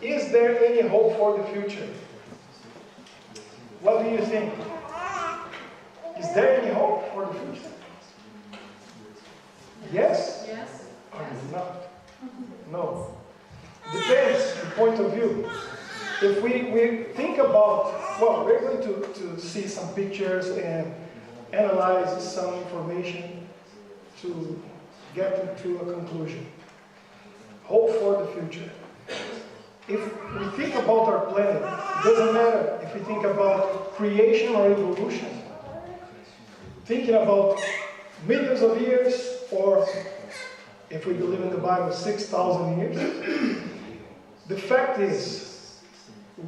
Is there any hope for the future? What do you think? Is there any hope for the future? Yes? Yes. Or not? No. Depends the point of view. If we think about, well, we're going to see some pictures and analyze some information to get to a conclusion. Hope for the future. If we think about our planet, it doesn't matter if we think about creation or evolution. Thinking about millions of years, or if we believe in the Bible, 6,000 years. The fact is,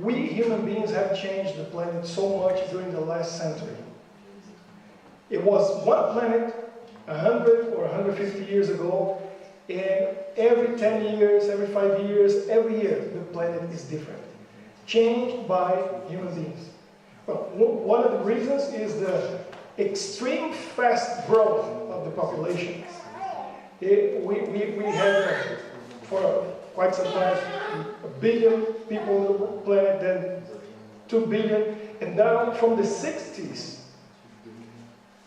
we human beings have changed the planet so much during the last century. It was one planet 100 or 150 years ago, and every 10 years, every 5 years, every year, the planet is different. Changed by human beings. Well, one of the reasons is the extreme fast growth of the population. We have, for quite some time, 1 billion people on the planet, then 2 billion, and down from the 60s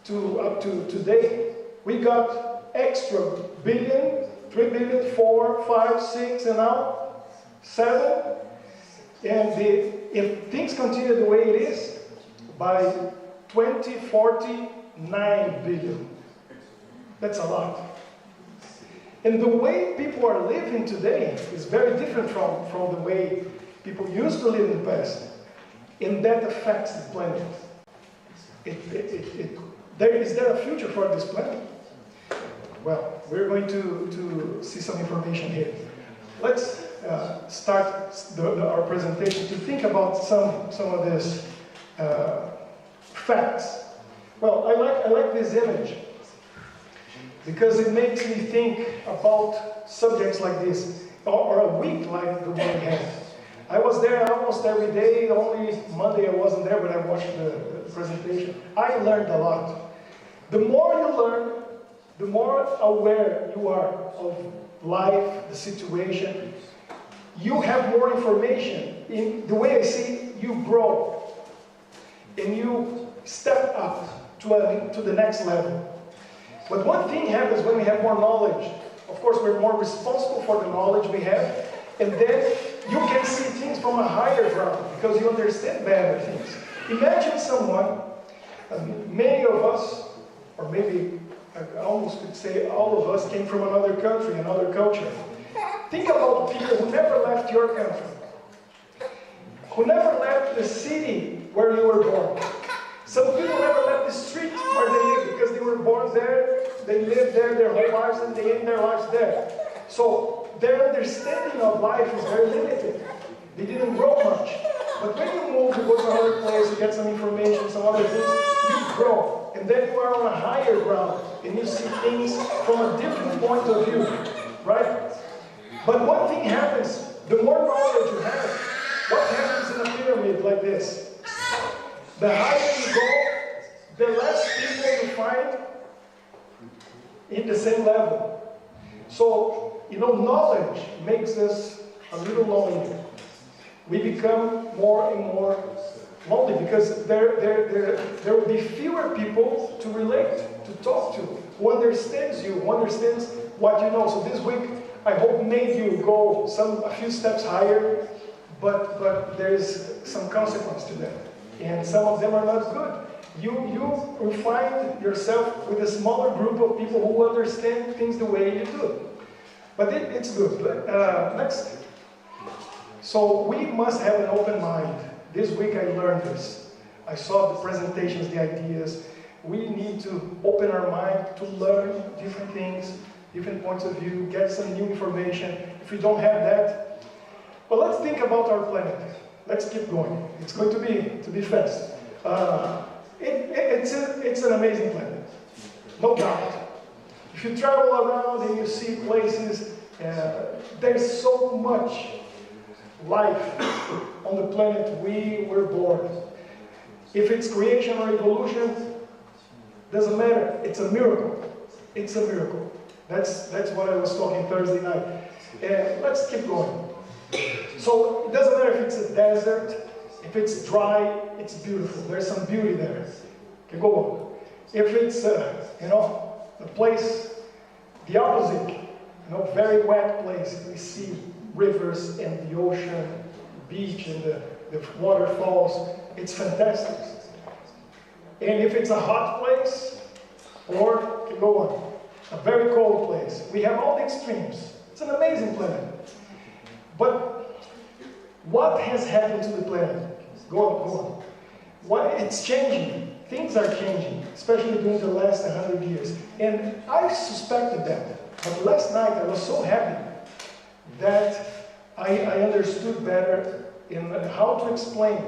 to up to today, we got extra billion, 3 billion, 4, 5, 6, and now 7. And if things continue the way it is, by 2040, 9 billion. That's a lot. And the way people are living today is very different from the way people used to live in the past. And that affects the planet. Is there a future for this planet? Well, we're going to see some information here. Let's start our presentation to think about some of these facts. Well, I like this image because it makes me think about subjects like this, or a week like the one we had. I was there almost every day. Only Monday I wasn't there, but I watched the presentation. I learned a lot. The more you learn, the more aware you are of life, the situation. You have more information. In the way I see it, you grow. And you step up to the next level. But one thing happens when we have more knowledge. Of course, we're more responsible for the knowledge we have. And then you can see things from a higher ground because you understand better things. Imagine someone, many of us, or maybe I almost could say all of us, came from another country, another culture. Think about people who never left your country, who never left the city where you were born. Some people never left the street where they live because they were born there, they lived there their whole lives, and they end their lives there. So their understanding of life is very limited. They didn't grow much. But when you move, you go to another place, you get some information, some other things, you grow. And then you are on a higher ground, and you see things from a different point of view, right? But one thing happens, the more knowledge you have, what happens in a pyramid like this? The higher you go, the less people you find in the same level. So, knowledge makes us a little lonely. We become more and more lonely because there will be fewer people to relate, to talk to, who understands you, who understands what you know. So this week, I hope made you go a few steps higher, but there is some consequence to that. And some of them are not good. You will find yourself with a smaller group of people who understand things the way you do. But it's good. Next. So we must have an open mind. This week I learned this. I saw the presentations, the ideas. We need to open our mind to learn different things, different points of view, get some new information. If we don't have that, well, let's think about our planet. Let's keep going. It's going to be fast. It's an amazing planet, no doubt. If you travel around and you see places, there's so much life on the planet we were born. If it's creation or evolution, doesn't matter. It's a miracle. It's a miracle. That's what I was talking Thursday night. Let's keep going. So it doesn't matter if it's a desert, if it's dry, it's beautiful. There's some beauty there. Okay, go on. If it's, you know, a place, the opposite, you know, very wet place, we see rivers and the ocean, beach and the waterfalls. It's fantastic. And if it's a hot place, or, okay, go on, a very cold place, we have all the extremes. It's an amazing planet. But what has happened to the planet? Go on, go on. What, it's changing. Things are changing, especially during the last 100 years. And I suspected that. But last night I was so happy that I understood better in how to explain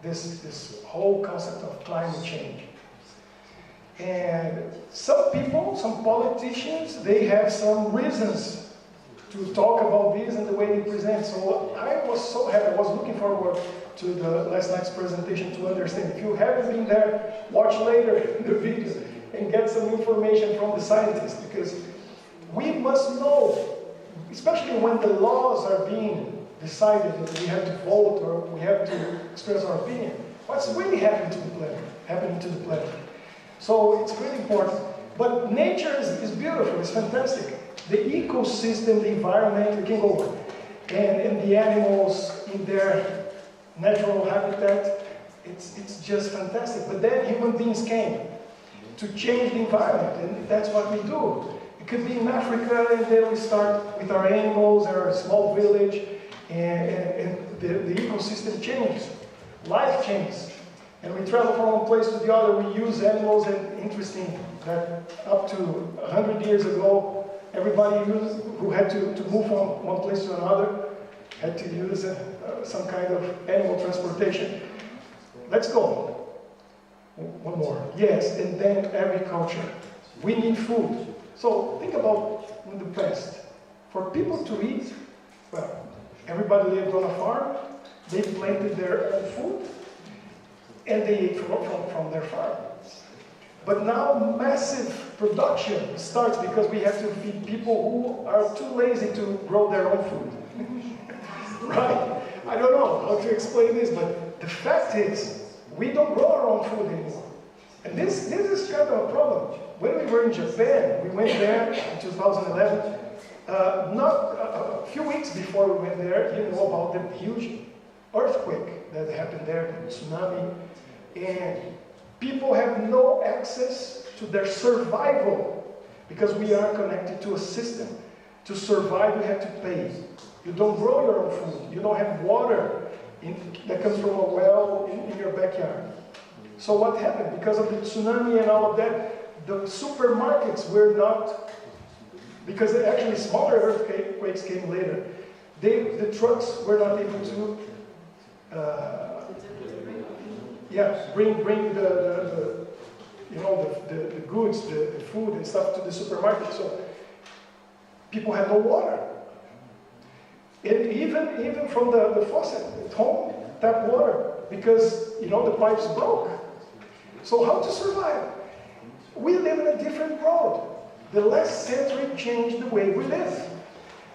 this whole concept of climate change. And some people, some politicians, they have some reasons to talk about this and the way they present. So I was so happy. I was looking forward to the last night's presentation to understand. If you haven't been there, watch later the video and get some information from the scientists, because we must know, especially when the laws are being decided and we have to vote or we have to express our opinion, what's really happening to the planet. So it's really important. But nature is beautiful, it's fantastic. The ecosystem, the environment, we can go on. And the animals in their natural habitat, it's just fantastic. But then human beings came to change the environment, and that's what we do. It could be in Africa, and then we start with our animals, our small village, and the ecosystem changes. Life changes. And we travel from one place to the other, we use animals, and interesting that up to 100 years ago, everybody who had to move from one place to another had to use some kind of animal transportation. Let's go. One more. Yes, and then agriculture. We need food. So think about in the past. For people to eat, well, everybody lived on a farm, they planted their own food, and they ate from their farm. But now massive production starts because we have to feed people who are too lazy to grow their own food. Right? I don't know how to explain this, but the fact is, we don't grow our own food anymore. And this is kind of a problem. When we were in Japan, we went there in 2011. A few weeks before we went there, you know about the huge earthquake that happened there, the tsunami. And people have no access to their survival because we are connected to a system. To survive, you have to pay. You don't grow your own food. You don't have water that comes from a well in your backyard. So what happened? Because of the tsunami and all of that, the supermarkets were not, because actually smaller earthquakes came later, the trucks were not able to bring the goods, the food and stuff to the supermarket. So people had no water. And even from the faucet at home, tap water, because the pipes broke. So how to survive? We live in a different world. The last century changed the way we live.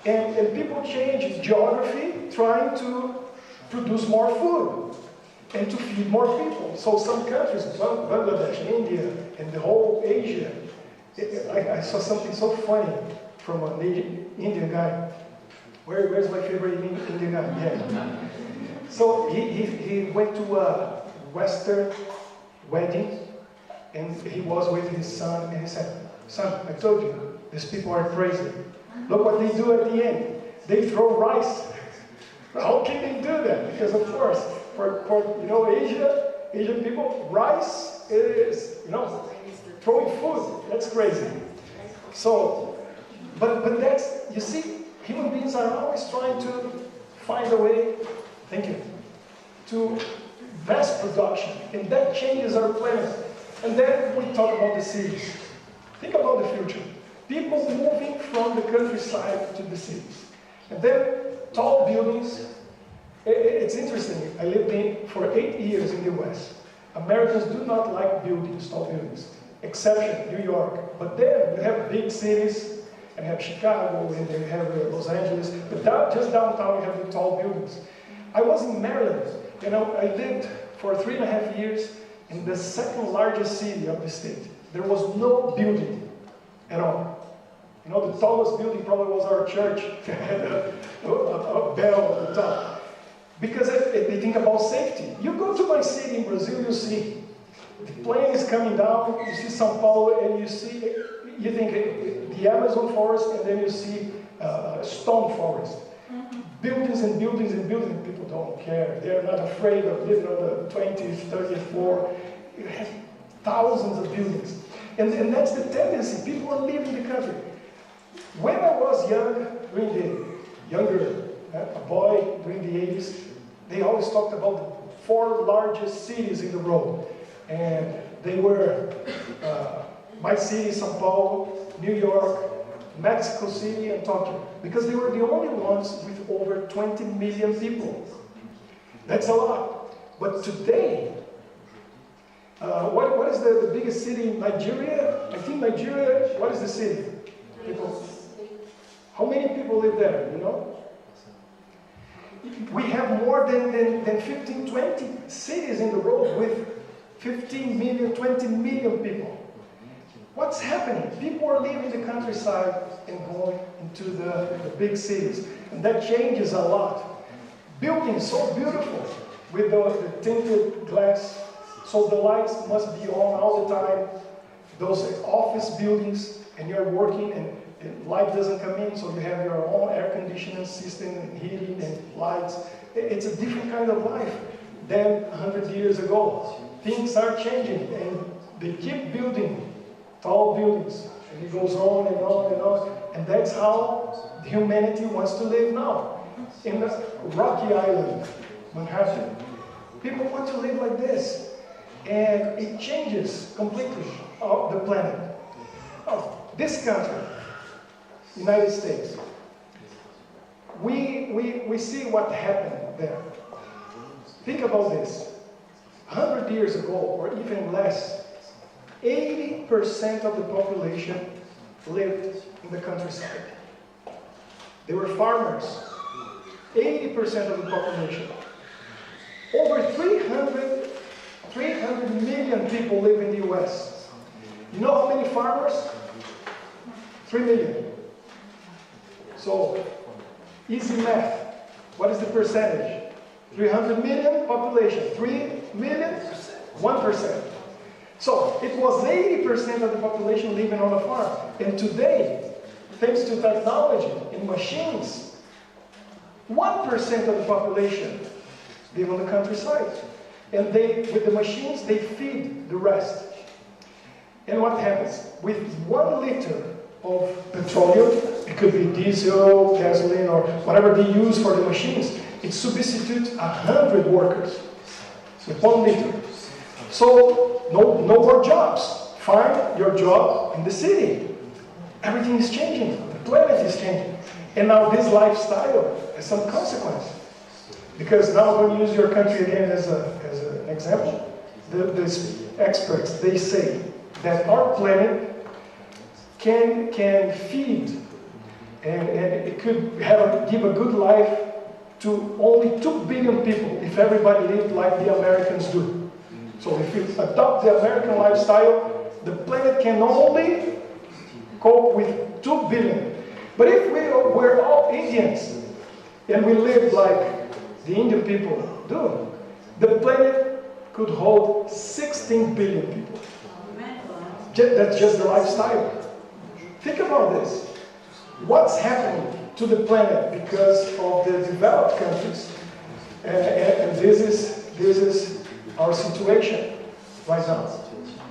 And people change geography trying to produce more food and to feed more people. So some countries, Bangladesh, India, and the whole Asia, I saw something so funny from an Indian guy. Where's my favorite Indian guy? Yeah. So he went to a Western wedding, and he was with his son, and he said, "Son, I told you, these people are crazy. Look what they do at the end. They throw rice." How can they do that? Because of course, for Asian people, rice is, throwing food. That's crazy. So, but that's, you see, human beings are always trying to find a way, thank you, to mass production, and that changes our planet. And then we talk about the cities. Think about the future. People moving from the countryside to the cities. And then tall buildings. It's interesting. I lived for 8 years in the US. Americans do not like buildings, tall buildings. Exception, New York. But then you have big cities, and have Chicago, and then you have Los Angeles, but just downtown you have the tall buildings. I was in Maryland, you know, I lived for 3.5 years in the second largest city of the state. There was no building at all. You know, the tallest building probably was our church. It had a bell at the top. Because they think about safety. You go to my city in Brazil, you see the plane is coming down, you see São Paulo, and you think the Amazon forest, and then you see stone forest. Buildings and buildings and buildings, people don't care. They're not afraid of living on the 20th, 30th floor. You have thousands of buildings. And that's the tendency. People are leaving the country. When I was a boy during the 80s, they always talked about the 4 largest cities in the world. And they were my city, São Paulo, New York, Mexico City, and Tokyo. Because they were the only ones with over 20 million people. That's a lot. But today, what is the biggest city in Nigeria? I think Nigeria, what is the city? People. How many people live there, you know? We have more than 15, 20 cities in the world with 15 million, 20 million people. What's happening? People are leaving the countryside and going into the big cities. And that changes a lot. Buildings so beautiful with the tinted glass. So the lights must be on all the time. Those office buildings, and you're working and light doesn't come in, so you have your own air conditioning system and heating and lights. It's a different kind of life than 100 years ago. Things are changing, and they keep building tall buildings, and it goes on and on and on. And that's how humanity wants to live now. In the rocky island, Manhattan, people want to live like this. And it changes completely the planet. This country, United States, we see what happened there. Think about this. 100 years ago, or even less, 80% of the population lived in the countryside. They were farmers. 80% of the population. Over 300 million people live in the US. You know how many farmers? 3 million. So, easy math. What is the percentage? 300 million population. 3 million? 1%. So, it was 80% of the population living on a farm. And today, thanks to technology and machines, 1% of the population live on the countryside. And with the machines, they feed the rest. And what happens? With 1 liter of petroleum, it could be diesel, gasoline, or whatever they use for the machines, it substitutes 100 workers. So 1 liter. So no more jobs. Find your job in the city. Everything is changing. The planet is changing. And now this lifestyle has some consequence. Because now I'm going to use your country again as an example. The experts, they say that our planet can feed and it could give a good life to only 2 billion people if everybody lived like the Americans do. So if you adopt the American lifestyle, the planet can only cope with 2 billion. But if we're all Indians and we live like the Indian people do, the planet could hold 16 billion people. That's just the lifestyle. Think about this. What's happening to the planet because of the developed countries? And this is our situation right now.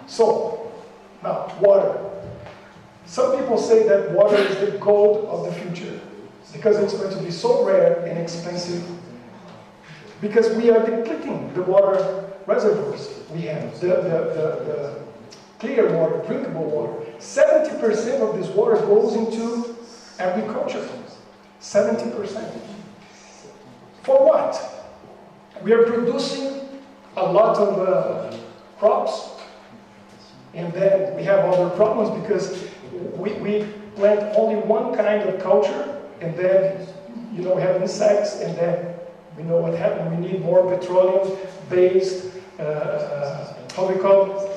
So, now, water. Some people say that water is the gold of the future because it's going to be so rare and expensive. Because we are depleting the water reservoirs we have, the clear water, drinkable water. 70% of this water goes into agriculture. 70%. For what? We are producing a lot of crops, and then we have other problems because we plant only one kind of culture, and then, you know, have insects, and then we know what happened. We need more petroleum-based, how we call it?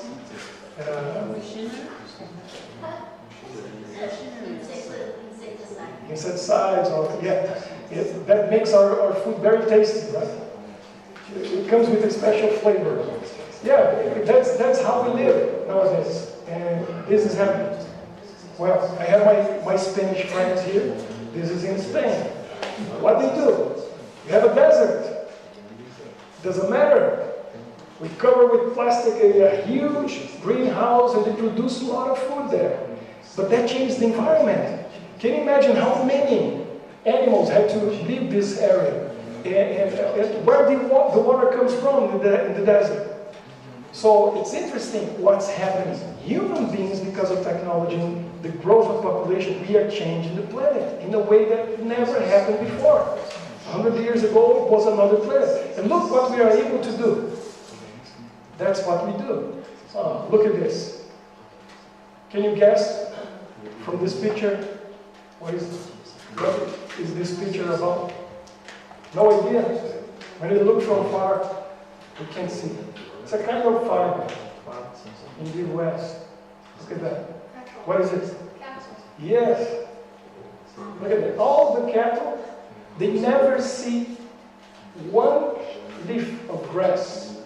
Insecticides, or that makes our food very tasty, right? It comes with a special flavor. Yeah, that's how we live nowadays, and this is happening. Well, I have my Spanish friends here. This is in Spain. What they do? We have a desert. Doesn't matter. We cover with plastic a huge greenhouse, and they produce a lot of food there. But that changed the environment. Can you imagine how many animals had to leave this area? And where the water comes from in the desert? So it's interesting what's happening. Human beings, because of technology and the growth of population, we are changing the planet in a way that never happened before. 100 years ago, it was another planet. And look what we are able to do. That's what we do. Look at this. Can you guess from this picture? What is this picture about? No idea. When you look from far, you can't see. It's a kind of farm in the West. Look at that. What is it? Cattle. Yes. Look at that. All the cattle, they never see one leaf of grass.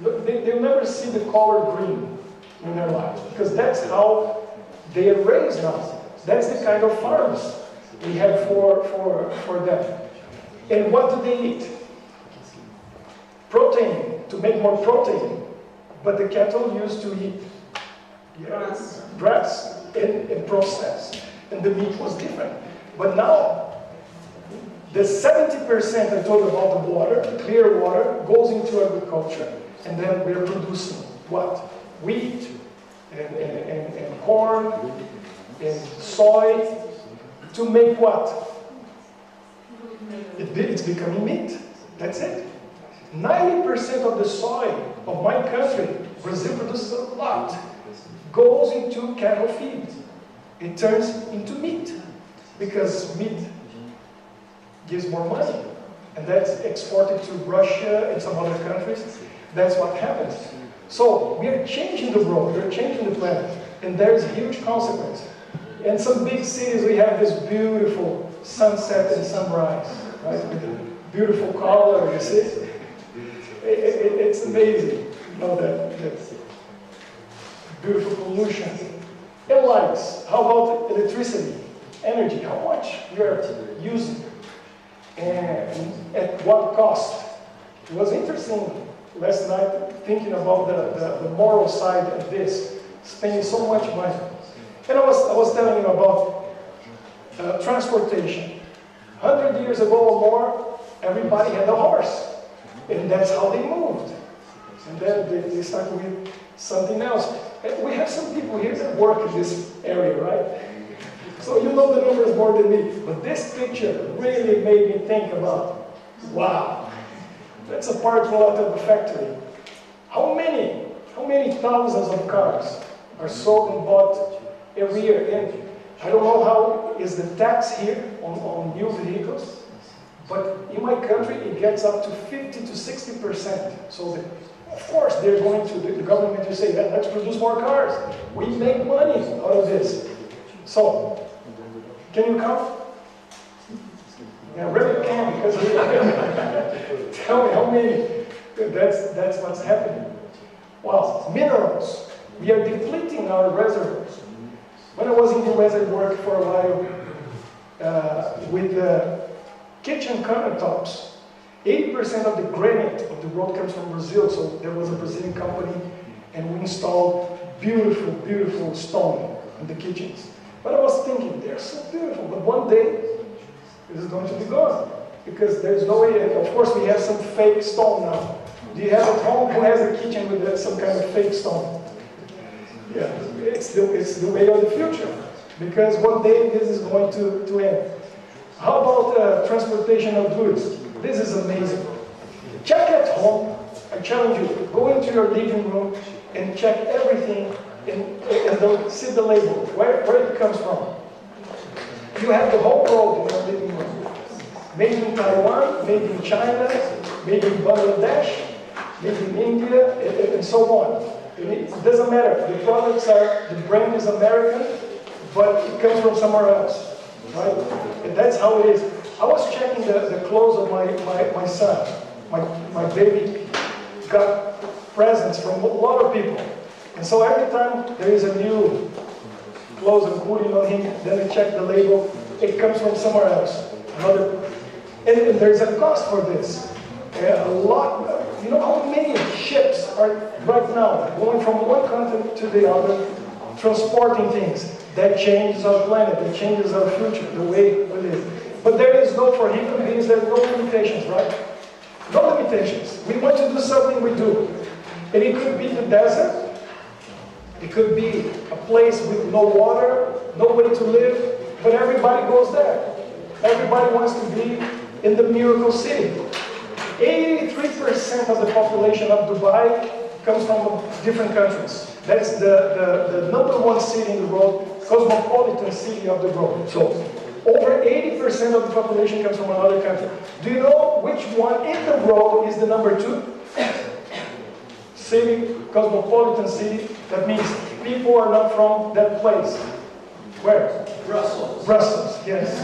They'll never see the color green in their lives, because that's how they are raised now. That's the kind of farms we have for them. And what do they eat? Protein, to make more protein. But the cattle used to eat grass and process. And the meat was different. But now, the 70% I told about the water, clear water, goes into agriculture. And then we're producing what? Wheat and corn and soy to make what? It's becoming meat. That's it. 90% of the soy of my country, Brazil produces a lot, goes into cattle feed. It turns into meat, because meat gives more money. And that's exported to Russia and some other countries. That's what happens. So we are changing the world, we're changing the planet, and there's a huge consequence. In some big cities, we have this beautiful sunset and sunrise, right? With the beautiful color, you see? It's amazing, you know, that beautiful pollution. And lights. How about electricity, energy? How much we are using, and at what cost? It was interesting last night thinking about the moral side of this, spending so much money. And I was telling you about transportation. 100 years ago or more, everybody had a horse. And that's how they moved. And then they started with something else. And we have some people here that work in this area, right? So you know the numbers more than me. But this picture really made me think about, wow, that's a parking lot of a factory. How many thousands of cars are sold and bought every year? And I don't know how is the tax here on new vehicles. But in my country, it gets up to 50 to 60%. So, of course, they're going to, the government will say, let's produce more cars. We make money out of this. So, can you count? Yeah, really can, because tell me how many. That's what's happening. Wow, minerals. We are depleting our reservoirs. When I was in the desert work for a while with the kitchen countertops, 80% of the granite of the world comes from Brazil. So there was a Brazilian company, and we installed beautiful, beautiful stone in the kitchens. But I was thinking, they're so beautiful, but one day, this is going to be gone, because there's no way. And of course, we have some fake stone now. Do you have at home who has a kitchen with some kind of fake stone? Yeah, it's the way of the future, because one day this is going to end. How about transportation of goods? This is amazing. Check at home. I challenge you, go into your living room and check everything and see the label, where it comes from. you have the whole world in your living room. Made in Taiwan, made in China, made in Bangladesh, made in India, and so on. And it doesn't matter. The products are, the brand is American, but it comes from somewhere else, right? And that's how it is. I was checking the clothes of my son. My baby got presents from a lot of people. And so every time there is a new clothes I'm putting on him, then I check the label, it comes from somewhere else. And there's a cost for this. A lot, you know how many ships are right now going from one continent to the other, transporting things. That changes our planet, that changes our future, the way we live. But there is no, for human beings, there are no limitations, right? No limitations. We want to do something, we do. And it could be the desert. It could be a place with no water, no way to live, but everybody goes there. Everybody wants to be in the miracle city. 83% of the population of Dubai comes from different countries. That's the number one city in the world, cosmopolitan city of the world. So, over 80% of the population comes from another country. Do you know which one in the world is the number 2? City, cosmopolitan city, that means people are not from that place. Where? Brussels. Brussels, yes.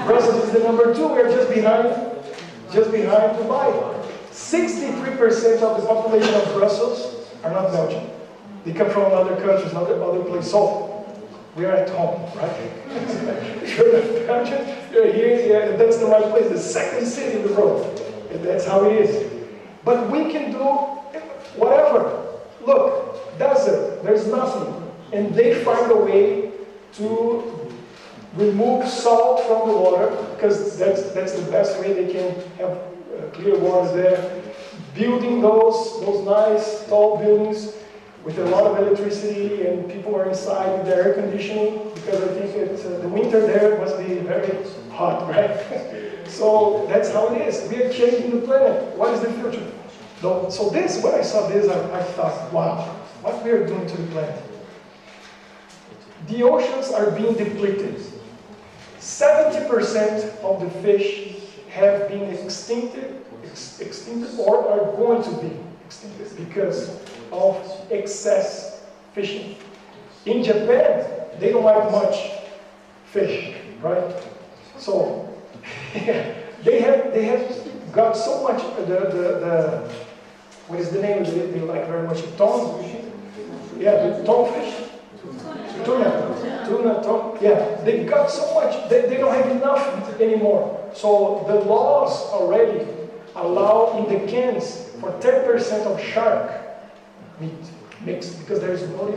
Brussels is the number 2, we're just behind Dubai. 63% of the population of Brussels are not Belgian. They come from other countries, other places. So, we are at home, right? You're not Belgian, you're here, yeah, that's the right place, the second city in the world. And that's how it is. But we can do whatever. Look, desert, there's nothing. And they find a way to remove salt from the water, because that's the best way they can have clear water there. Building those nice tall buildings with a lot of electricity, and people are inside with their air conditioning, because I think the winter there must be very hot, right? So that's how it is. We are changing the planet. What is the future? So this, when I saw this, I thought, wow, what we are doing to the planet. The oceans are being depleted. 70% of the fish have been extincted or are going to be extincted because of excess fishing. In Japan, they don't like much fish, right? So they have got so much what is the name of it? They like very much ton. Yeah, the tonfish. Tuna, ton. Yeah, they got so much. They don't have enough anymore. So the laws already allow in the cans for 10% of shark meat mixed, because there is not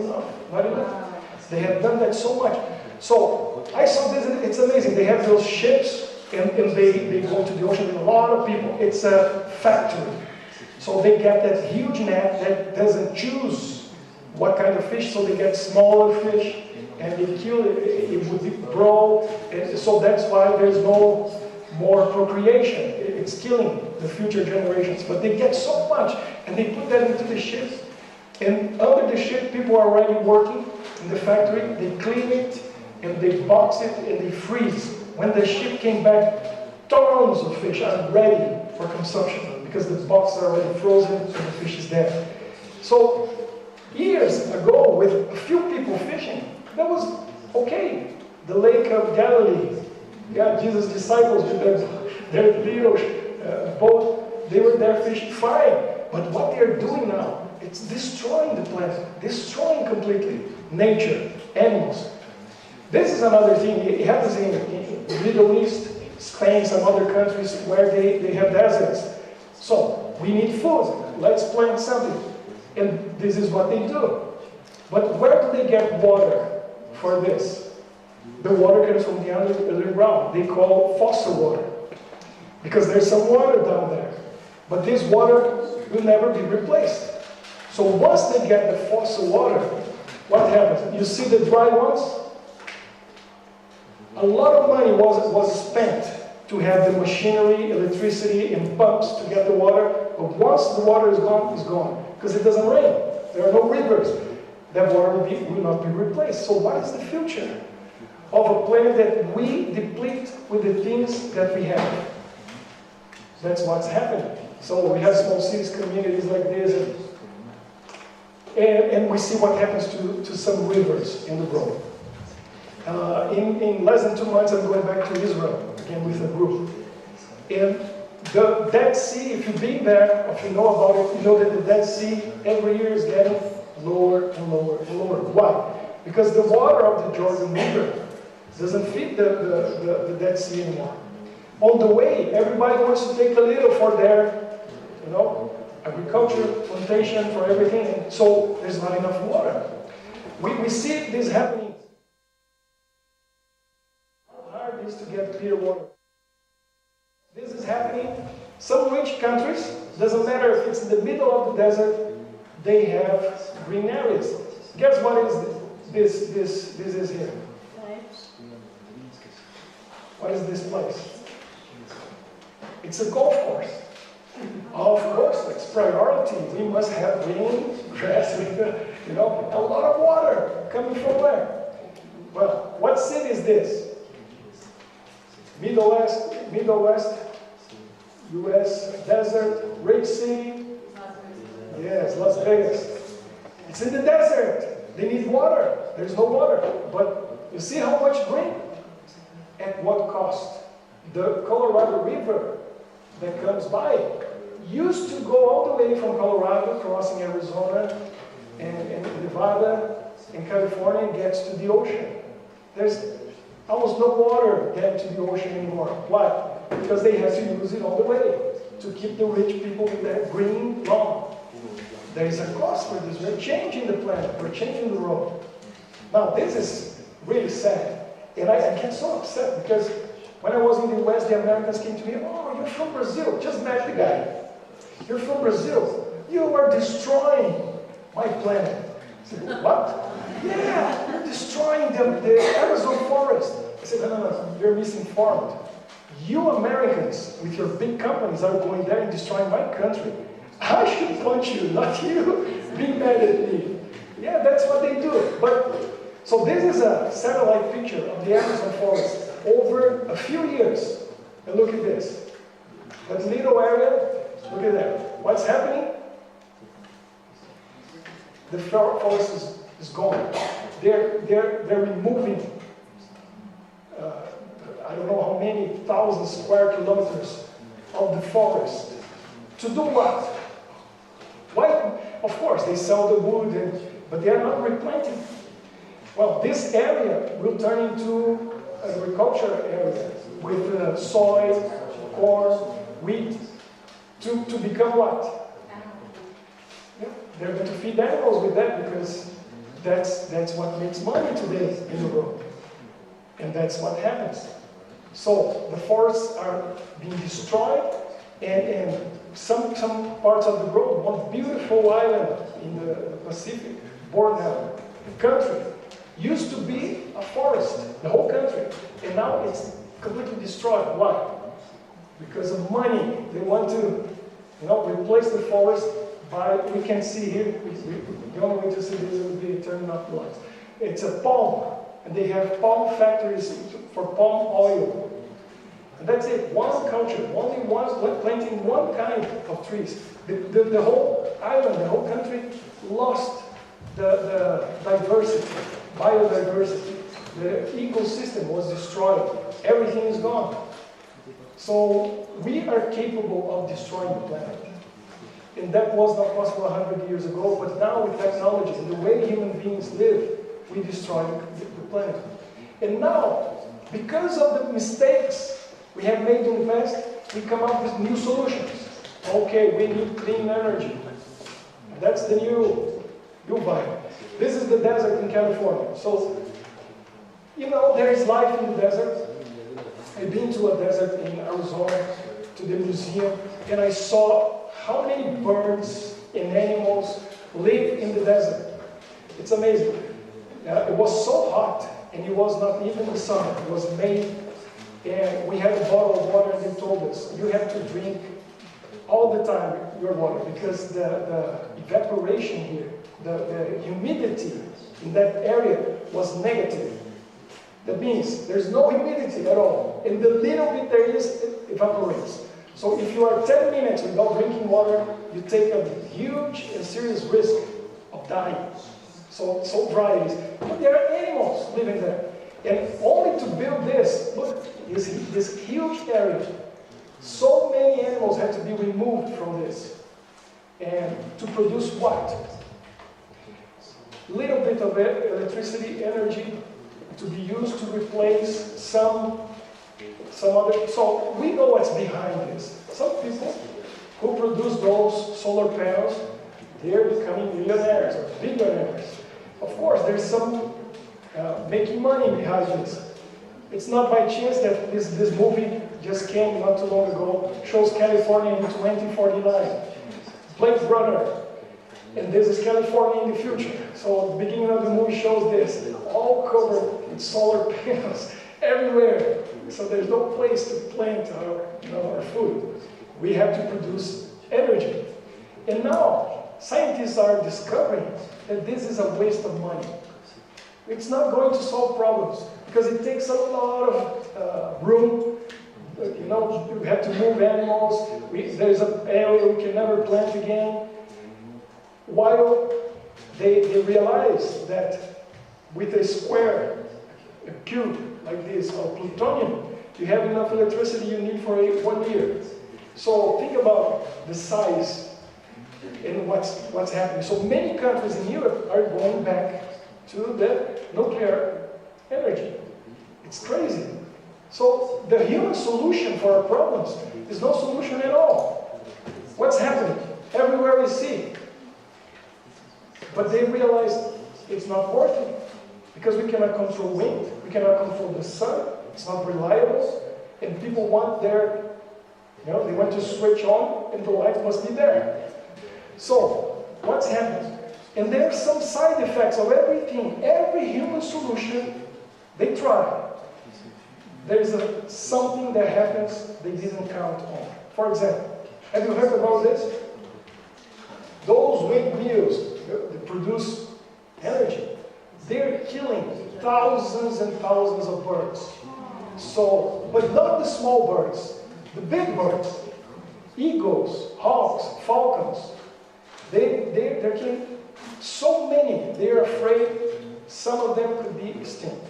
enough. They have done that so much. So I saw this, it's amazing. They have those ships and they go to the ocean with a lot of people. It's a factory. So they get that huge net that doesn't choose what kind of fish, so they get smaller fish and they kill it, it would grow. And so that's why there's no more procreation. It's killing the future generations. But they get so much and they put that into the ship. And under the ship, people are already working in the factory. They clean it and they box it and they freeze. When the ship came back, tons of fish are ready for consumption because the boxes are already frozen and the fish is there. So years ago, with a few people fishing, that was okay. The Lake of Galilee, yeah, Jesus' disciples with their little boat, they were there fishing fine. But what they are doing now, it's destroying the planet, destroying completely nature, animals. This is another thing. It happens in the Middle East, Spain, some other countries where they have deserts. So we need food. Let's plant something. And this is what they do. But where do they get water for this? The water comes from the underground. They call fossil water. Because there's some water down there. But this water will never be replaced. So once they get the fossil water, what happens? You see the dry ones? A lot of money was spent to have the machinery, electricity, and pumps to get the water. But once the water is gone, it's gone. Because it doesn't rain. There are no rivers. That water will not be replaced. So what is the future? of a planet that we deplete with the things that we have. That's what's happening. So we have small cities, communities like this, and we see what happens to some rivers in the world. In less than 2 months, I'm going back to Israel, again with a group. And the Dead Sea, if you've been there, if you know about it, you know that the Dead Sea every year is getting lower and lower and lower. Why? Because the water of the Jordan River doesn't feed the Dead Sea anymore. On the way, everybody wants to take a little for their, agriculture, plantation, for everything, and so there's not enough water. We see this happening. How hard it is to get clear water. This is happening. Some rich countries, doesn't matter if it's in the middle of the desert, they have green areas. Guess what is this is here? What is this place? It's a golf course. Of course, it's priority. We must have green grass, a lot of water coming from where? Well, what city is this? Middle West, US desert, rich city. Yes, Las Vegas. It's in the desert. They need water. There's no water. But you see how much green? At what cost? The Colorado River that comes by used to go all the way from Colorado, crossing Arizona and Nevada and California, and gets to the ocean. There's almost no water getting to the ocean anymore. Why? Because they have to use it all the way to keep the rich people with that green lawn. There is a cost for this. We're changing the planet. We're changing the world. Now, this is really sad. And I get so upset because when I was in the West, the Americans came to me, "Oh, you're from Brazil." Just met the guy. "You're from Brazil. You are destroying my planet." I said, "What?" "Yeah, you're destroying the Amazon forest." I said, No, you're misinformed. You Americans, with your big companies, are going there and destroying my country. I should punch you, not you being mad at me. Yeah, that's what they do. So this is a satellite picture of the Amazon forest over a few years. And look at this. That little area, look at that. What's happening? The forest is gone. They're removing, I don't know how many thousand square kilometers of the forest. To do what? Why? Of course, they sell the wood, but they are not replanting. Well, this area will turn into an agriculture area with soy, corn, wheat, to become what? Yeah, they're going to feed animals with that because that's what makes money today in the world. And that's what happens. So the forests are being destroyed, and some parts of the world, one beautiful island in the Pacific, Borneo, country, used to be a forest, the whole country, and now it's completely destroyed. Why? Because of money. They want to, replace the forest by, we can see here, the only way to see this would be turning off the lights. It's a palm, and they have palm factories for palm oil. And that's it, one culture, only one, planting one kind of trees. The whole island, the whole country lost the diversity, biodiversity. The ecosystem was destroyed. Everything is gone. So we are capable of destroying the planet. And that was not possible 100 years ago, but now with technology and the way human beings live, we destroy the planet. And now, because of the mistakes we have made in the past, we come up with new solutions. Okay, we need clean energy. And that's the new vibe. This is the desert in California. So, there is life in the desert. I've been to a desert in Arizona, to the museum, and I saw how many birds and animals live in the desert. It's amazing. It was so hot, and it was not even the summer. It was May, and we had a bottle of water, and they told us, you have to drink all the time your water, because the evaporation here, the humidity in that area was negative. That means there's no humidity at all. And the little bit there is, it evaporates. So if you are 10 minutes without drinking water, you take a huge and serious risk of dying. So dry it is. But there are animals living there. And only to build this, look, this huge area, so many animals had to be removed from this. And to produce what? Little bit of electricity, energy, to be used to replace some other. So we know what's behind this. Some people who produce those solar panels, they're becoming millionaires or billionaires. Of course, there's some making money behind this. It's not by chance that this movie just came not too long ago, shows California in 2049. Blade Runner. And this is California in the future. So the beginning of the movie shows this, all covered with solar panels everywhere. So there's no place to plant our food. We have to produce energy. And now, scientists are discovering that this is a waste of money. It's not going to solve problems because it takes a lot of room. You have to move animals. There's an area we can never plant again. While they realize that with a square, a cube like this, of plutonium, you have enough electricity you need for 1 year. So think about the size and what's happening. So many countries in Europe are going back to the nuclear energy. It's crazy. So the human solution for our problems is no solution at all. What's happening? Everywhere we see. But they realize it's not working because we cannot control wind, we cannot control the sun, it's not reliable, and people want they want to switch on and the light must be there. So, what's happening? And there are some side effects of everything. Every human solution, they try. There's something that happens they didn't count on. For example, have you heard about this? Those windmills that produce energy, they're killing thousands and thousands of birds. So, but not the small birds, the big birds, eagles, hawks, falcons, they're killing so many, they're afraid some of them could be extinct.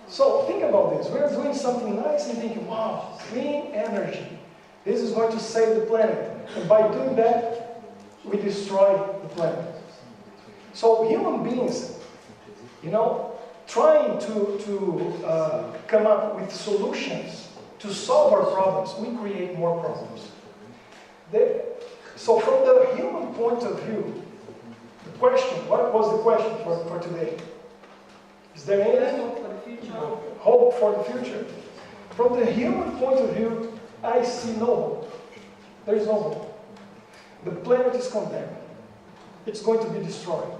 So think about this, we're doing something nice and thinking, wow, clean energy, this is going to save the planet. And by doing that, we destroy the planet. So human beings, trying to come up with solutions to solve our problems, we create more problems. So from the human point of view, the question, what was the question for today? Is there any hope for the future? From the human point of view, I see no hope. There is no hope. The planet is condemned. It's going to be destroyed.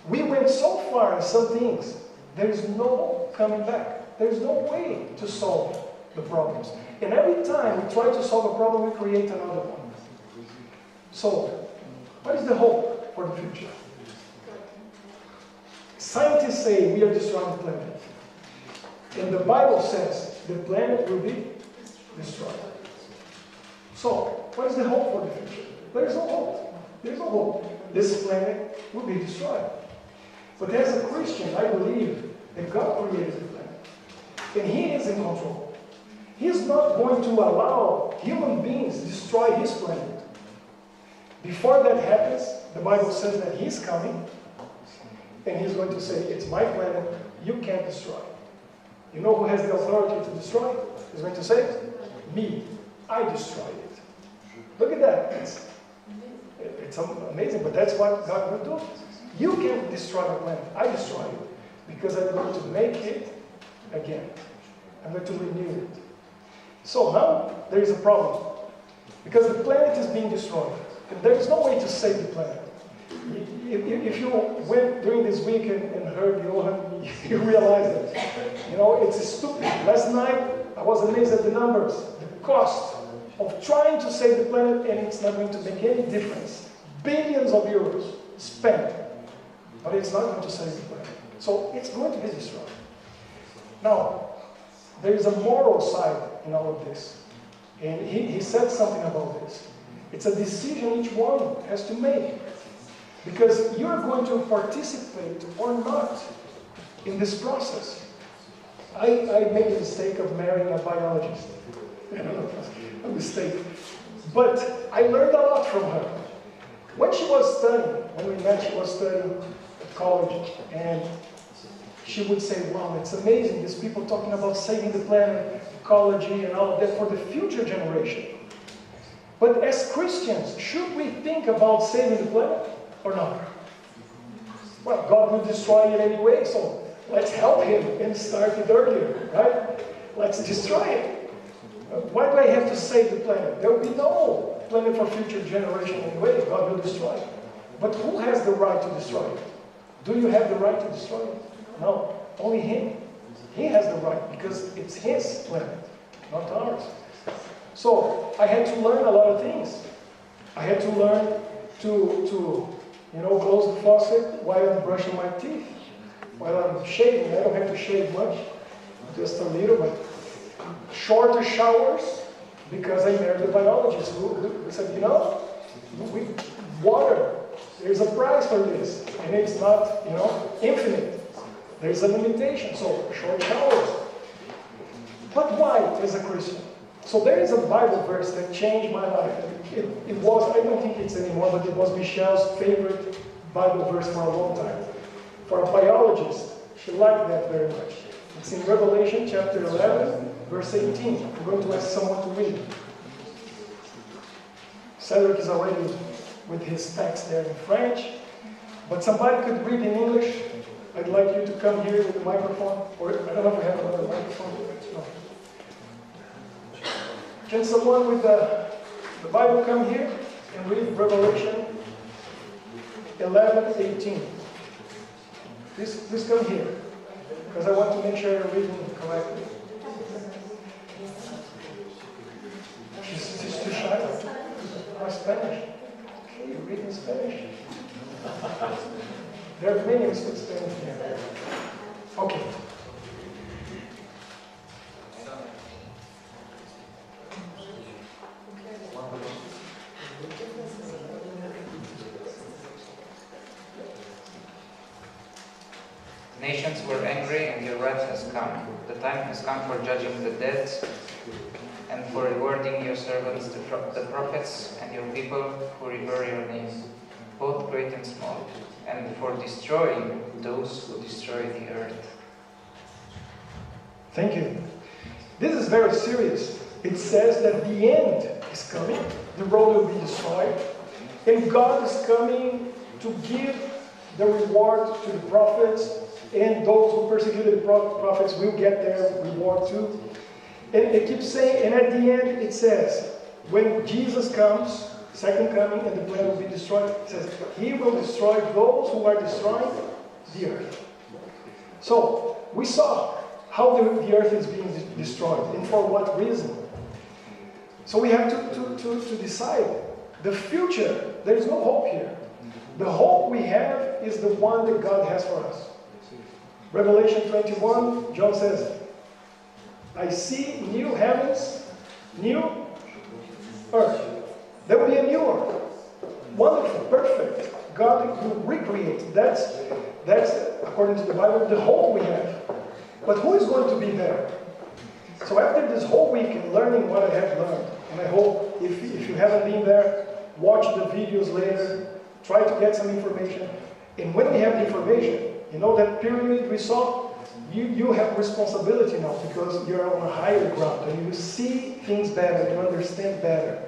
We went so far in some things, there is no coming back. There is no way to solve the problems. And every time we try to solve a problem, we create another one. So, what is the hope for the future? Scientists say we are destroying the planet. And the Bible says the planet will be destroyed. So, what is the hope for the future? There is no hope. There is no hope. This planet will be destroyed. But as a Christian, I believe that God created the planet. And He is in control. He is not going to allow human beings destroy His planet. Before that happens, the Bible says that He's coming, and He's going to say, it's my planet, you can't destroy it. You know who has the authority to destroy it? He's going to say, me, I destroyed it. Look at that. It's amazing, but that's what God will do. You can't destroy the planet. I destroy it because I'm going to make it again. I'm going to renew it. So now there is a problem because the planet is being destroyed. And there is no way to save the planet. If you went during this week and heard Johan, you realize that, it's stupid. Last night, I was amazed at the numbers, the cost of trying to save the planet, and it's not going to make any difference. Billions of euros spent, but it's not going to save the planet. So it's going to be destroyed. Now, there is a moral side in all of this. And he said something about this. It's a decision each one has to make. Because you're going to participate or not in this process. I made the mistake of marrying a biologist. I don't know if it was a mistake. But I learned a lot from her. When she was studying, when we met, she was studying at college. And she would say, wow, it's amazing, these people talking about saving the planet, ecology and all of that for the future generation. But as Christians, should we think about saving the planet or not? Well, God will destroy it anyway, so let's help Him and start it earlier, right? Let's destroy it. Why do I have to save the planet? There will be no planet for future generation anyway. God will destroy it. But who has the right to destroy it? Do you have the right to destroy it? No, only Him. He has the right because it's His planet, not ours. So I had to learn a lot of things. I had to learn to close the faucet while I'm brushing my teeth, while I'm shaving. I don't have to shave much, just a little, but shorter showers because I married a biologist who said, water, there's a price for this, and it's not, infinite. There's a limitation, so short showers. But why as a Christian? So there is a Bible verse that changed my life. It was, I don't think it's anymore, but it was Michelle's favorite Bible verse for a long time. For a biologist, she liked that very much. It's in Revelation chapter 11, verse 18. I'm going to ask someone to read. Cedric is already with his text there in French, but somebody could read in English. I'd like you to come here with the microphone, or I don't know if we have another microphone. No. Can someone with the Bible come here and read Revelation 11:18? Please come here, because I want to make sure you're reading correctly. She's too shy. Oh, Spanish. Okay, you're reading Spanish. There are many who speak Spanish here. Okay. Nations were angry, and your wrath has come. The time has come for judging the dead, and for rewarding your servants, the prophets, and your people who revere your name, both great and small, and for destroying those who destroy the earth. Thank you. This is very serious. It says that the end is coming, the world will be destroyed, and God is coming to give the reward to the prophets, and those who persecuted the prophets will get their reward too. And it keeps saying, and at the end it says, when Jesus comes, second coming, and the planet will be destroyed, it says, He will destroy those who are destroying the earth. So, we saw how the earth is being destroyed, and for what reason. So we have to decide. The future, there is no hope here. The hope we have is the one that God has for us. Revelation 21, John says, I see new heavens, new earth. There will be a new earth. Wonderful, perfect. God will recreate. That's according to the Bible, the hope we have. But who is going to be there? So after this whole week in learning what I have learned, and I hope if you haven't been there, watch the videos later, try to get some information. And when we have the information, that pyramid we saw, you have responsibility now because you're on a higher ground and you see things better, you understand better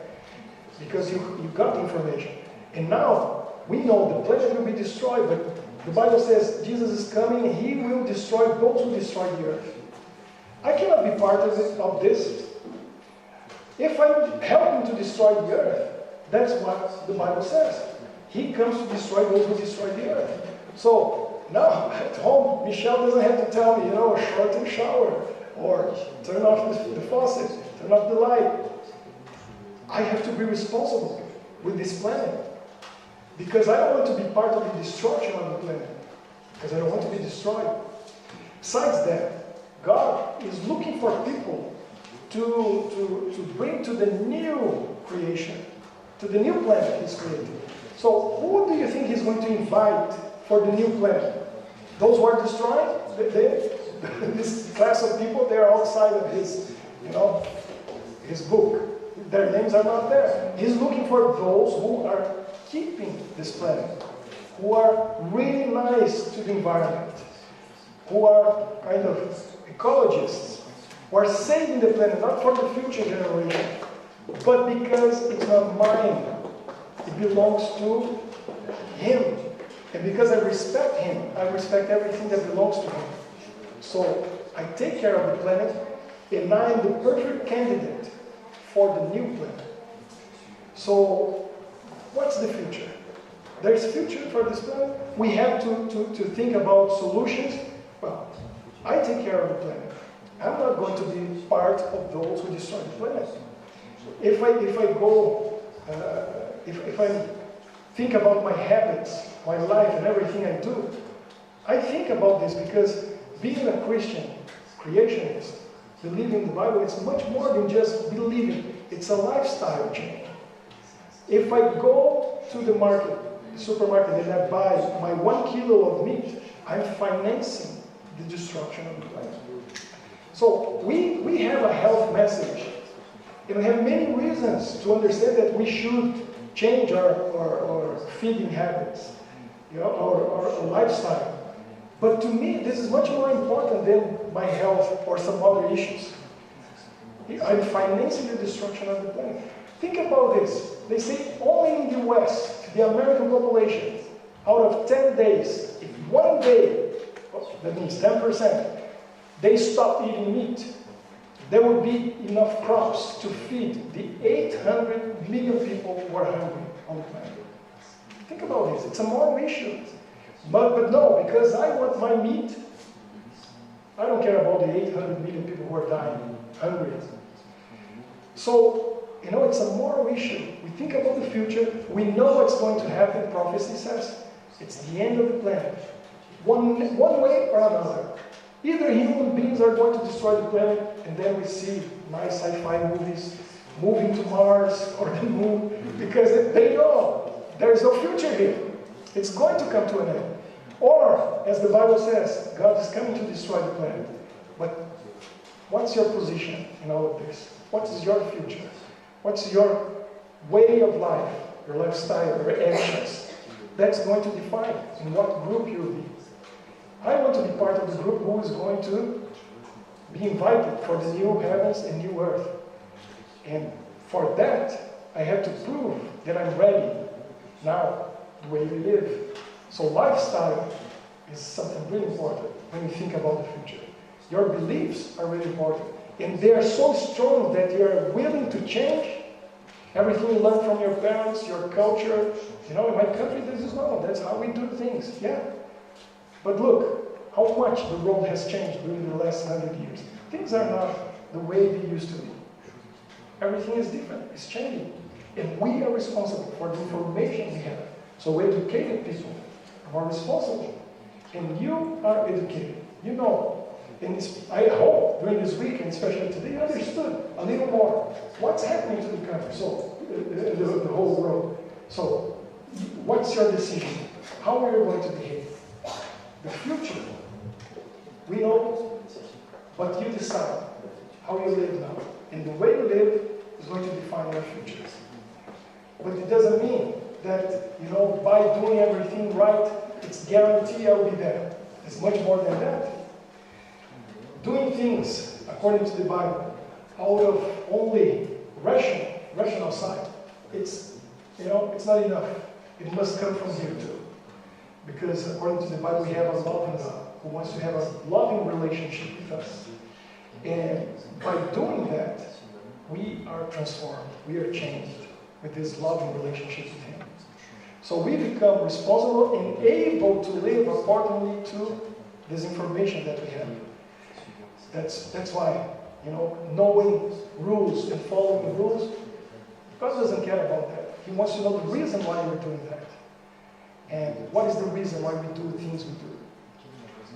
because you got the information. And now we know the planet will be destroyed, but the Bible says Jesus is coming and He will destroy those who destroy the earth. I cannot be part of this. If I'm helping to destroy the earth, that's what the Bible says. He comes to destroy those who destroy the earth. So now at home, Michelle doesn't have to tell me, shorten the shower or turn off the faucet, turn off the light. I have to be responsible with this planet because I don't want to be part of the destruction of the planet because I don't want to be destroyed. Besides that, God is looking for people to bring to the new creation, to the new planet He's created. So who do you think He's going to invite for the new planet? Those who are destroyed? This class of people, they are outside of His, His book. Their names are not there. He's looking for those who are keeping this planet, who are really nice to the environment, who are kind of ecologists, who are saving the planet, not for the future generation, but because it's not mine. It belongs to Him. And because I respect Him, I respect everything that belongs to Him. So I take care of the planet, and I am the perfect candidate for the new planet. So what's the future? There's future for this planet. We have to think about solutions. Well, I take care of the planet. I'm not going to be part of those who destroy the planet. If I think about my habits, my life, and everything I do, I think about this because being a Christian creationist, believing in the Bible, it's much more than just believing. It's a lifestyle change. If I go to the market, the supermarket, and I buy my 1 kilo of meat, I'm financing the destruction of the planet. So we have a health message. And we have many reasons to understand that we should change our feeding habits, our lifestyle. But to me, this is much more important than my health or some other issues. I'm financing the destruction of the planet. Think about this. They say only in the West, the American population, out of 10 days, if one day, that means 10%, they stop eating meat, there would be enough crops to feed the 800 million people who are hungry on the planet. Think about this. It's a moral issue. But no, because I want my meat, I don't care about the 800 million people who are dying hungry. So, it's a moral issue. We think about the future. We know what's going to happen. Prophecy says it's the end of the planet. One way or another. Either human beings are going to destroy the planet, and then we see nice sci-fi movies, moving to Mars or the moon, because they know there's no future here. It's going to come to an end. Or, as the Bible says, God is coming to destroy the planet. But what's your position in all of this? What is your future? What's your way of life, your lifestyle, your actions? That's going to define in what group you'll be. I want to be part of the group who is going to be invited for the new heavens and new earth. And for that, I have to prove that I'm ready now, the way we live. So lifestyle is something really important when you think about the future. Your beliefs are really important. And they are so strong that you are willing to change everything you learn from your parents, your culture. In my country, this is normal. That's how we do things. Yeah. But look, how much the world has changed during the last 100 years. Things are not the way they used to be. Everything is different. It's changing. And we are responsible for the information we have. So educated people are more responsible. And you are educated. And I hope during this week, and especially today, you understood a little more what's happening to the country, so the whole world. So, what's your decision? How are you going to behave? The future, we know, but you decide how you live now. And the way you live is going to define your future. But it doesn't mean that, by doing everything right, it's guaranteed I'll be there. It's much more than that. Doing things according to the Bible, out of only rational side, it's not enough. It must come from here too. Because according to the Bible, we have a loving God who wants to have a loving relationship with us. And by doing that, we are transformed. We are changed with this loving relationship with Him. So we become responsible and able to live accordingly to this information that we have. That's why, knowing rules and following the rules, God doesn't care about that. He wants to know the reason why we're doing that. And what is the reason why we do the things we do.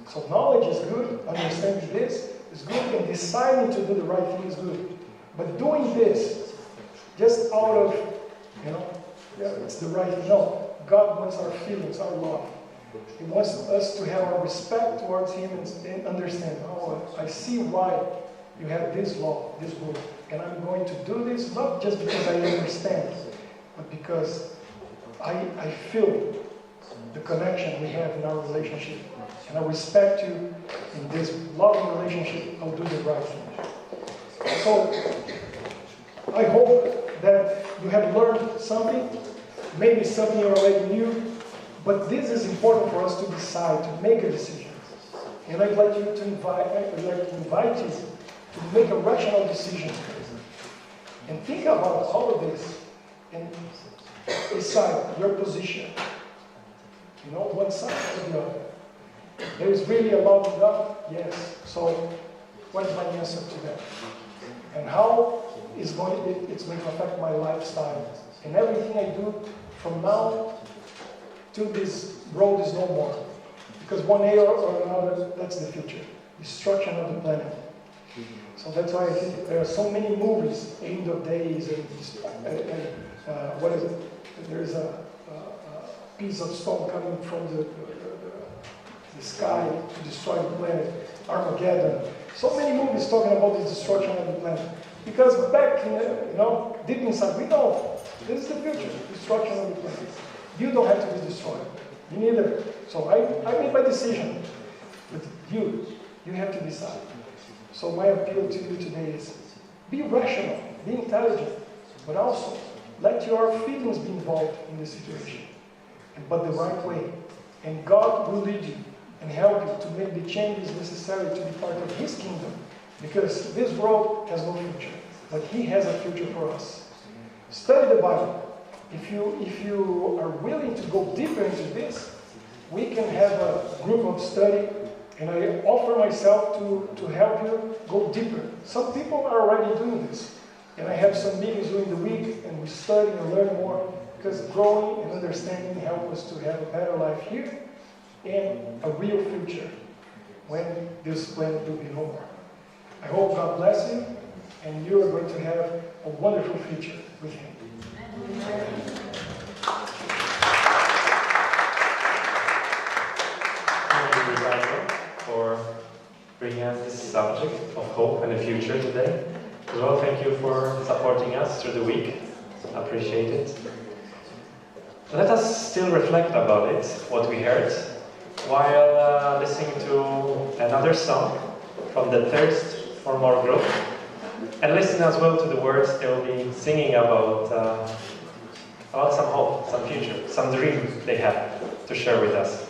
So knowledge is good, understanding this, is good, and deciding to do the right thing is good. But doing this just out of, yeah, it's the right thing. No, God wants our feelings, our love. He wants us to have our respect towards Him and understand, oh, I see why you have this law, this rule. And I'm going to do this not just because I understand, but because I feel the connection we have in our relationship. And I respect you in this loving relationship. I'll do the right thing. So, I hope that you have learned something, maybe something you already knew, but this is important for us to decide, to make a decision. And I'd like to invite you to make a rational decision. And think about all of this and decide your position. One side or the other. There is really a love of God? Yes. So, what is my answer to that? And how it's going to affect my lifestyle. And everything I do from now to this road is no more. Because one day or another, that's the future. Destruction of the planet. So that's why I think there are so many movies, End of Days, and what is it? There's a piece of stone coming from the sky to destroy the planet, Armageddon. So many movies talking about the destruction of the planet. Because back, deep inside, we know this is the future, destruction of the planet. You don't have to be destroyed. You neither. So I made my decision. But you have to decide. So my appeal to you today is be rational, be intelligent, but also let your feelings be involved in the situation, but the right way. And God will lead you and help you to make the changes necessary to be part of His kingdom, because this world has no future, but He has a future for us. Study the Bible. If you are willing to go deeper into this, we can have a group of study. And I offer myself to help you go deeper. Some people are already doing this. And I have some meetings during the week, and we study and learn more, because growing and understanding help us to have a better life here and a real future when this planet will be no more. I hope God bless you, and you are going to have a wonderful future with Him. For bringing us this subject of hope and the future today. As well, thank you for supporting us through the week. Appreciate it. Let us still reflect about it, what we heard, while listening to another song from the Thirst for More group, and listen as well to the words they will be singing about some hope, some future, some dream they have to share with us.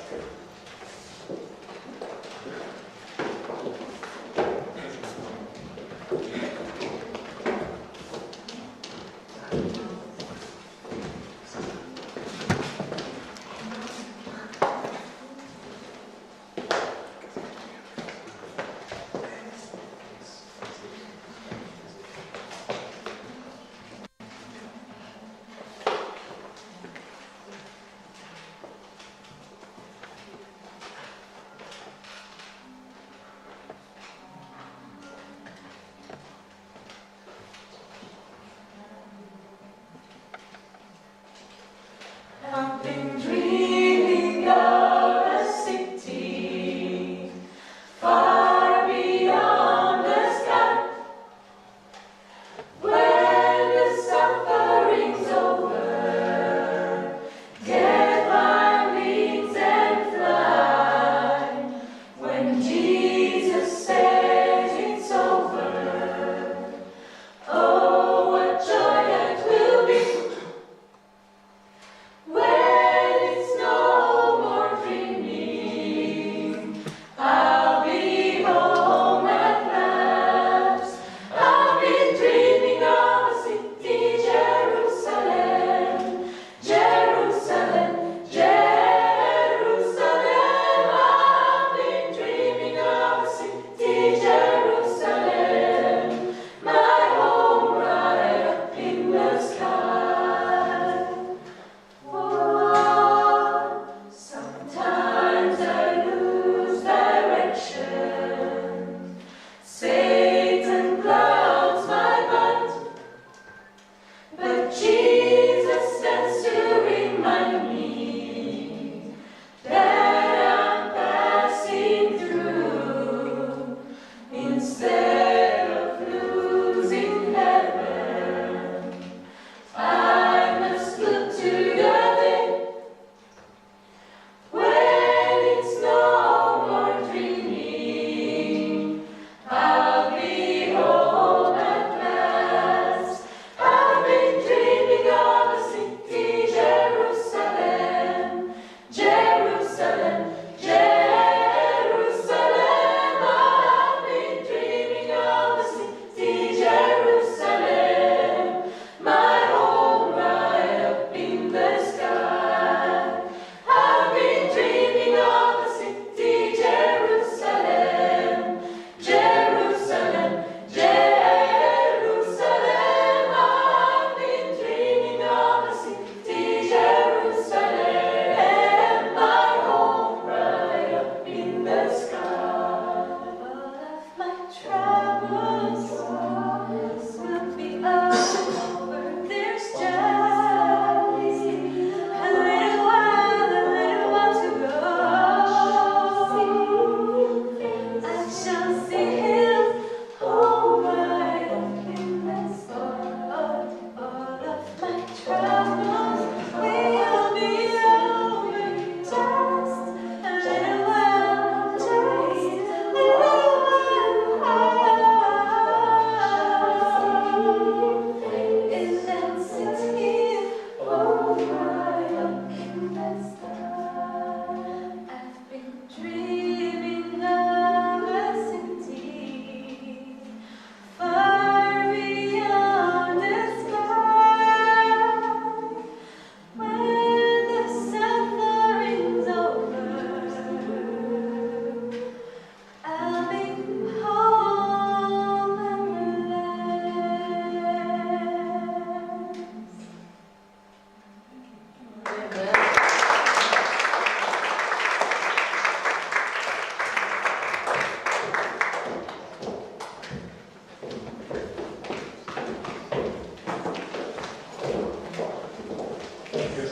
Thank you.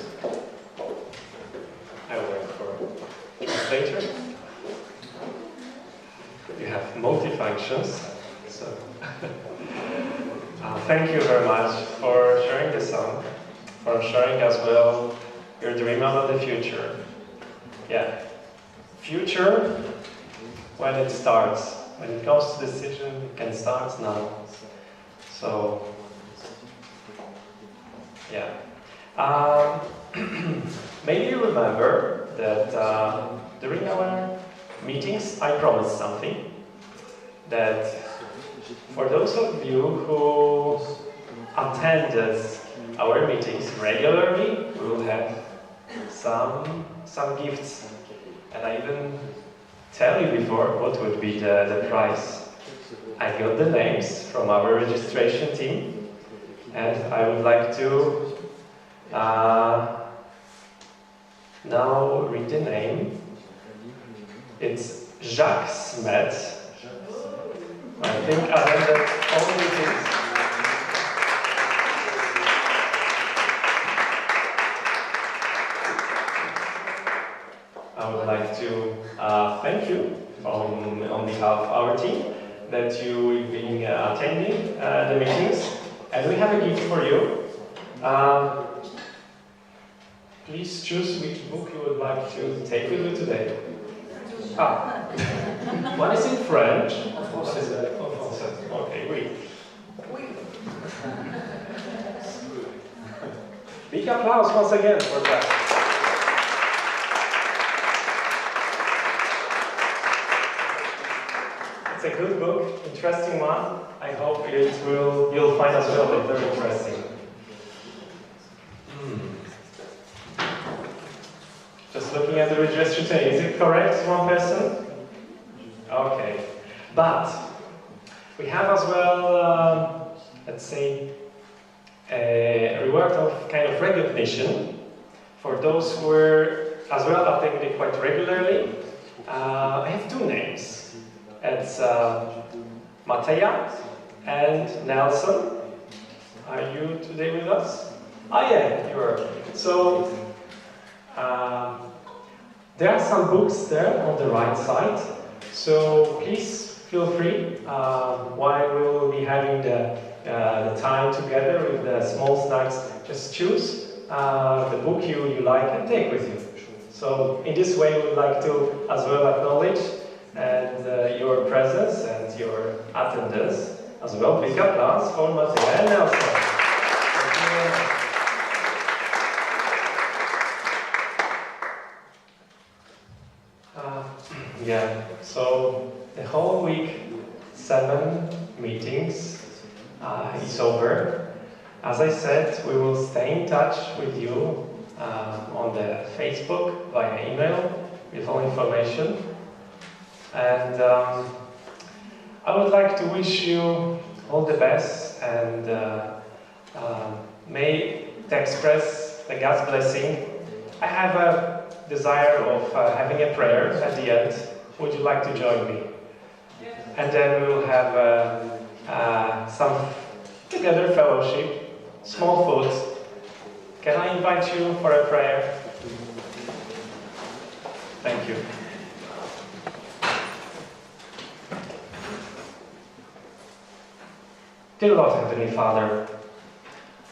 I will wait for translator. You have multi-functions. So thank you very much for sharing the song, for sharing as well your dream about the future. Yeah, future, when it starts. When it comes to decision, it can start now. So, yeah. Maybe you remember that during our meetings, I promised something. That for those of you who attended our meetings regularly, we will have some gifts. And I even tell you before what would be the prize. I got the names from our registration team, and I would like to now read the name. It's Jacques Smet. I think I have the only things. I would like to thank you on behalf of our team that you've been attending the meetings, and we have a gift for you. Please choose which book you would like to take with you today. One is in French. What is that? Okay, oui. Big applause once again for that. It's a good book, interesting one. I hope you'll find as well it very interesting. Just looking at the register today, is it correct, one person? Okay. But we have as well, let's say, a reward of kind of recognition for those who were as well attending quite regularly. I have two names. It's Mateja and Nelson. Are you today with us? Oh yeah, you are. So, there are some books there on the right side. So please feel free, while we will be having the time together with the small snacks, just choose the book you like and take with you. So in this way we would like to as well acknowledge and your presence and your attendance as well. Big applause for Mateja and Nelson. Yeah, so the whole week, 7 meetings is over. As I said, we will stay in touch with you on the Facebook, via email, with all information. And I would like to wish you all the best, and may to express the God's blessing. I have a desire of having a prayer at the end. Would you like to join me? And then we will have some together fellowship, small food. Can I invite you for a prayer? Thank you. Dear Lord Heavenly Father,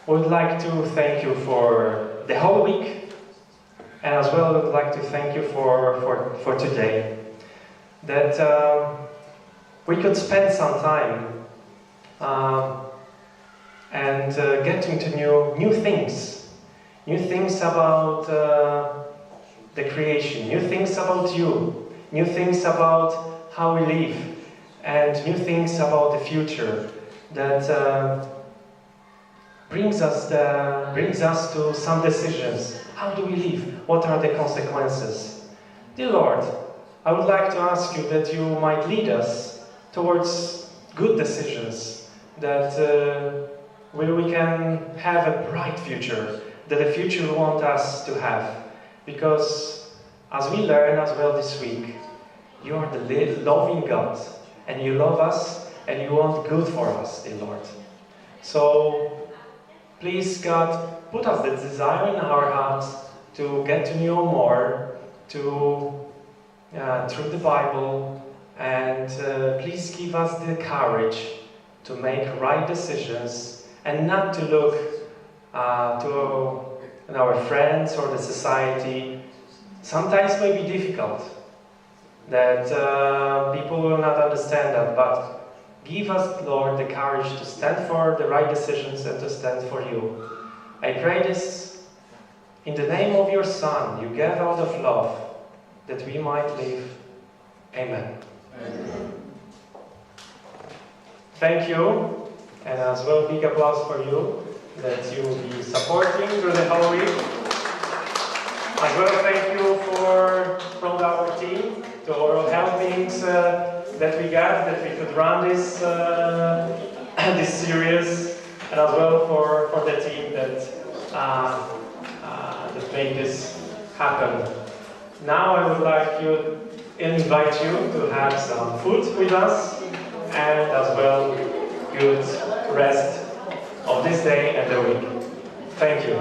we would like to thank you for the whole week, and as well we would like to thank you for today. That we could spend some time and getting to new things about the creation, new things about you, new things about how we live, and new things about the future that brings us to some decisions. How do we live? What are the consequences? Dear Lord, I would like to ask you that you might lead us towards good decisions, that where we can have a bright future, that the future you want us to have. Because as we learn as well this week, you are the loving God, and you love us, and you want good for us, dear Lord. So Please, God, put us the desire in our hearts to get to know you more, through the Bible, and please give us the courage to make right decisions and not to look to our friends or the society. Sometimes it may be difficult that people will not understand that, but give us, Lord, the courage to stand for the right decisions and to stand for you. I pray this in the name of your Son, you gave out of love, that we might live. Amen. Amen. Thank you, and as well big applause for you, that you will be supporting through the whole week. As well, thank you from our team to our helpings that we got, that we could run this this series, and as well for the team that made this happen. Now I would like to invite you to have some food with us, and as well good rest of this day and the week. Thank you.